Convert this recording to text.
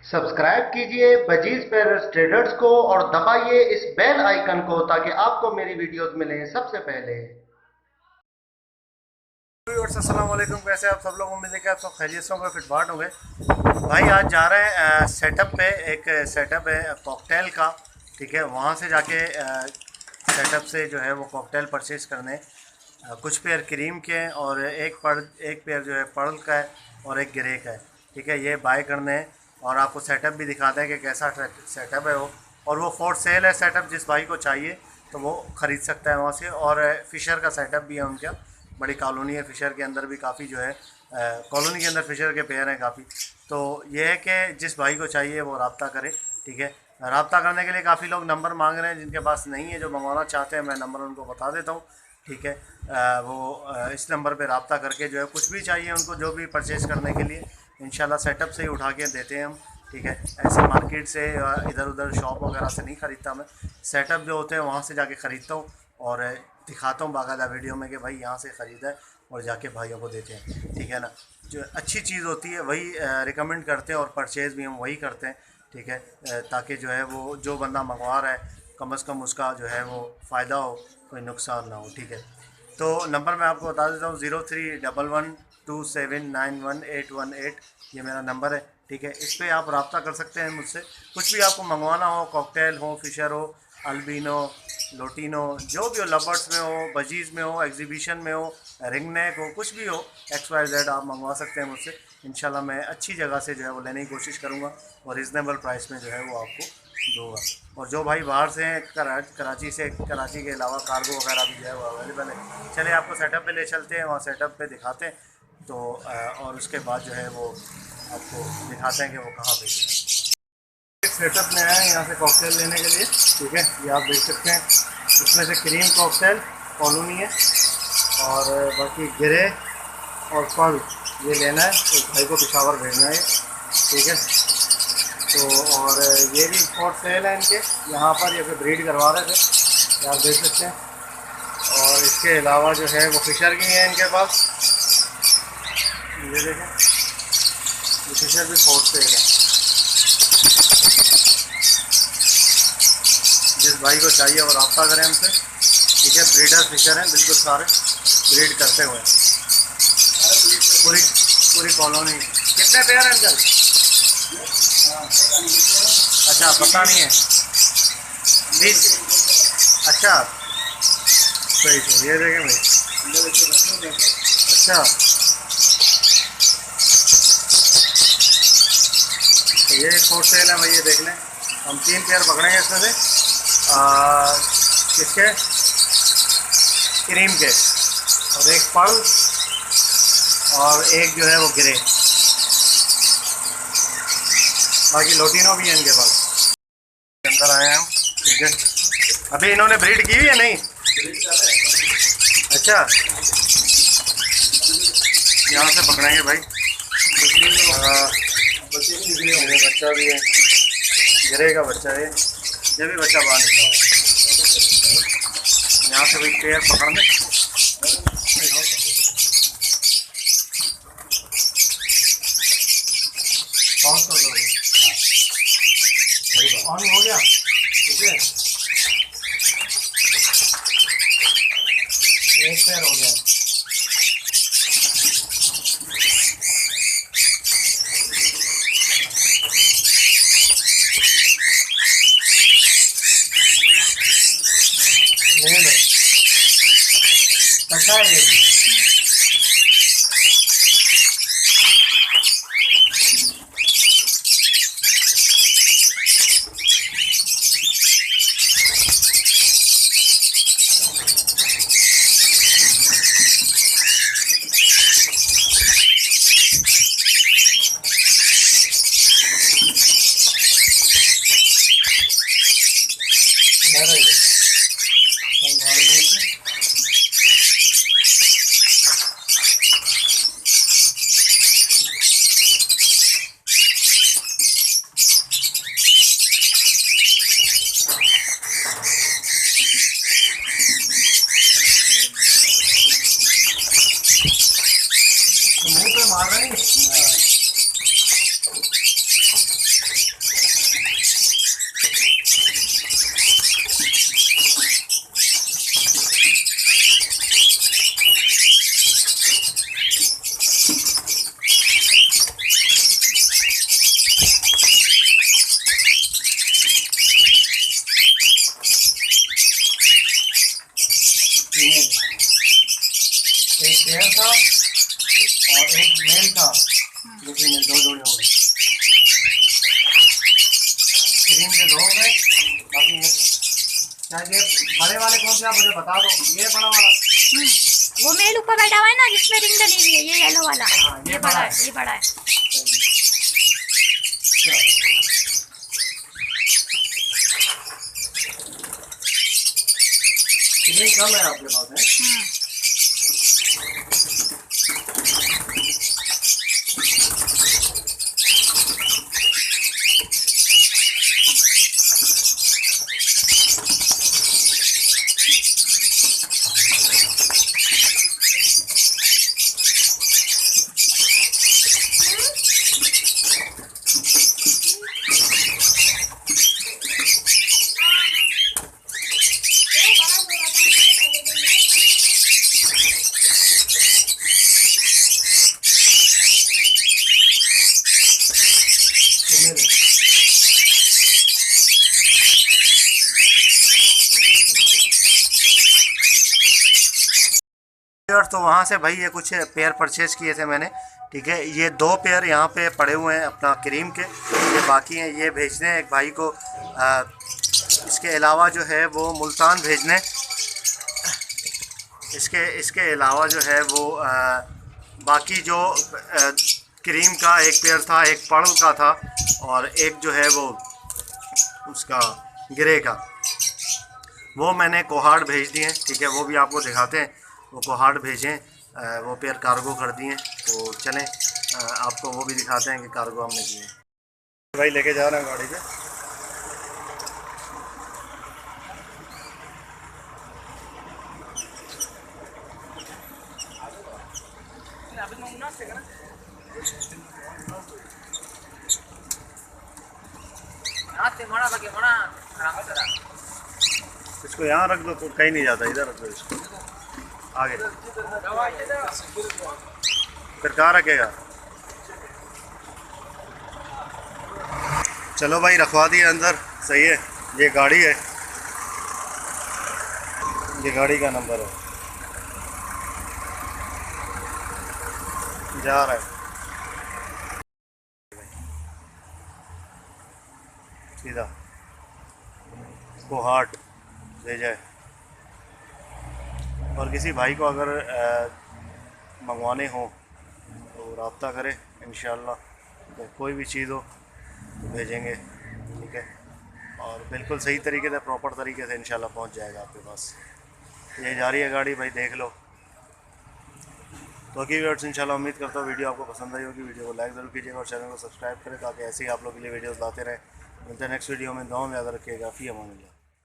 Subscribe कीजिए budgies parents traders को और दबाइए इस बेल आइकन को ताकि आपको मेरी वीडियोस मिलें सबसे पहले। अस्सलाम वालेकुम। कैसे आप सब लोग? उम्मीद है कि आप सब खैरियत से होंगे, फिटफाट होंगे। भाई आज जा रहे हैं सेटअप पे। एक सेटअप है कॉकटेल का, ठीक है। वहाँ से जाके सेटअप से जो है वो कॉकटेल परचेज़ करने। कुछ पेयर क्रीम के हैं और एक पेयर जो है पर्ल का है और एक ग्रे का है, ठीक है। ये बाय करने हैं और आपको सेटअप भी दिखाते हैं कि कैसा सेटअप है वो। और वो फॉर सेल है सेटअप, जिस भाई को चाहिए तो वो ख़रीद सकता है वहाँ से। और फ़िशर का सेटअप भी है उनका, बड़ी कॉलोनी है फ़िशर के अंदर भी, काफ़ी जो है कॉलोनी के अंदर फ़िशर के पेयर हैं काफ़ी। तो ये है कि जिस भाई को चाहिए वो रब्ता करे, ठीक है। रब्ता करने के लिए काफ़ी लोग नंबर मांग रहे हैं, जिनके पास नहीं है, जो मंगवाना चाहते हैं मैं नंबर उनको बता देता हूँ, ठीक है। इस नंबर पे रब्ता करके जो है कुछ भी चाहिए उनको, जो भी परचेज़ करने के लिए इंशाल्लाह सेटअप से ही उठा के देते हैं हम, ठीक है। ऐसे मार्केट से इधर उधर शॉप वगैरह से नहीं ख़रीदता मैं। सेटअप जो होते हैं वहाँ से जाके ख़रीदता हूँ और दिखाता हूँ बाकायदा वीडियो में कि भाई यहाँ से ख़रीदा है और जाके भाइयों को देते हैं, ठीक है ना। जो अच्छी चीज़ होती है वही रिकमेंड करते हैं और परचेज़ भी हम वही करते हैं, ठीक है। ताकि जो है वो जो बंदा मंगवा रहा है कम से कम उसका जो है वो फ़ायदा हो, कोई नुकसान ना हो, ठीक है। तो नंबर मैं आपको बता देता हूँ, 0311279181, ये मेरा नंबर है, ठीक है। इस पर आप रब्ता कर सकते हैं मुझसे। कुछ भी आपको मंगवाना हो, कॉकटेल हो, फ़िशर हो, अल्बिनो, लोटिनो, जो भी हो, लवर्स में हो, बजीज़ में हो, एग्जीबिशन में हो, रिंग नेक हो, कुछ भी हो, XYZ आप मंगवा सकते हैं मुझसे। इंशाल्लाह मैं अच्छी जगह से जो है वो लेने की कोशिश करूँगा और रिजनेबल प्राइस में जो है वो आपको दूँगा। और जो भाई बाहर से हैं, कराची के अलावा कार्गो वगैरह भी जो है वो अवेलेबल है। चलिए आपको सेटअप पे ले चलते हैं, वहाँ सेटअप पे दिखाते हैं। तो और उसके बाद जो है वो आपको दिखाते हैं कि वो कहाँ पे है। सेटअप में आए हैं यहाँ से कॉकटेल लेने के लिए, ठीक है। ये आप देख सकते हैं, इसमें से क्रीम कॉकटेल कॉलोनी है और बाकी ग्रे और पर्ल ये लेना है। तो भाई को पिशावर भेजना है, ठीक है। तो और ये भी फॉर सेल है इनके यहाँ पर, ये ब्रीड करवा रहे थे, ये आप देख सकते हैं। और इसके अलावा जो है वो फिशर की है इनके पास, ये देखें, ये फिशर भी फॉर सेल है। जिस भाई को चाहिए वो रब्ता करें हमसे, ठीक है। ब्रीडर फिशर हैं बिल्कुल सारे, ब्रीड करते हुए पूरी पूरी कॉलोनी। कितने पेयर हैं अंकल? अच्छा, पता नहीं है। 20? अच्छा, सही सही। ये देखें भाई, अच्छा, तो ये फोर सेल है भाई, ये देख लें। हम 3 पेयर पकड़ेंगे इसमें से, किसके? क्रीम के, और एक पर्ल और एक जो है वो ग्रे। बाकी लोटिनो भी है इनके पास। अंदर आए हैं हम, ठीक है। अभी इन्होंने ब्रीड की हुई है नहीं? अच्छा, यहाँ से पकड़ेंगे भाई। मेरे बच्चा भी है, ग्रे का बच्चा है, ये भी बच्चा बाहर निकला हुआ है। यहाँ से भाई पेयर पकड़ने। कौन सा ऑन हो गया, ठीक है। एक पेयर हो गया। अच्छा है ये भी। मेल था, दो फीमेल, 2 जोड़े हो गए। क्रीम के 2 हो गए, बाकी ये क्या ये बड़े वाले कौन से आप मुझे बता दो। ये बड़ा वाला वो मेल ऊपर बैठा हुआ है ना जिसमें रिंग डली हुई है, ये येलो वाला। हाँ, ये बड़ा है, ये बड़ा है। कितनी कम है आपके पास है? तो वहाँ से भाई ये कुछ पेयर परचेज़ किए थे मैंने, ठीक है। ये 2 पेयर यहाँ पे पड़े हुए हैं अपना क्रीम के, ये बाकी हैं, ये भेजने हैं एक भाई को। इसके अलावा जो है वो मुल्तान भेजने, इसके अलावा जो है वो बाकी जो क्रीम का एक पेयर था, एक पर्ल का था, और एक जो है वो उसका ग्रे का, वो मैंने कोहार्ड भेज दिए, ठीक है। वो भी आपको दिखाते हैं, वो कोहार्ड भेजें, वो पेयर कार्गो कर दिए। तो चलें आपको वो भी दिखाते हैं कि कार्गो हमने किए। भाई लेके जा रहे हैं गाड़ी पे। इसको यहाँ रख दो, तो कहीं नहीं जाता, इधर रख दो इसको आगे। फिर कहाँ रखेगा? चलो भाई रखवा दिया अंदर, सही है। ये गाड़ी है, ये गाड़ी का नंबर है, जा रहा है सीधा कोहाट भेजा है। और किसी भाई को अगर मंगवाने हो तो रब्ता करें, इंशाल्लाह तो कोई भी चीज़ हो तो भेजेंगे, ठीक है। और बिल्कुल सही तरीके से, प्रॉपर तरीके से इंशाल्लाह पहुंच जाएगा आपके पास। ये जा रही है गाड़ी भाई, देख लो। तो व्यूअर्स इंशाल्लाह उम्मीद करता हूँ वीडियो आपको पसंद आई होगी। वीडियो को लाइक ज़रूर कीजिएगा और चैनल को सब्सक्राइब करें ताकि ऐसे ही आप लोग के लिए वीडियोस लाते रहें। मिलते हैं नेक्स्ट वीडियो में। दुआ में याद रखिएगा। फ़ी अमान अल्लाह।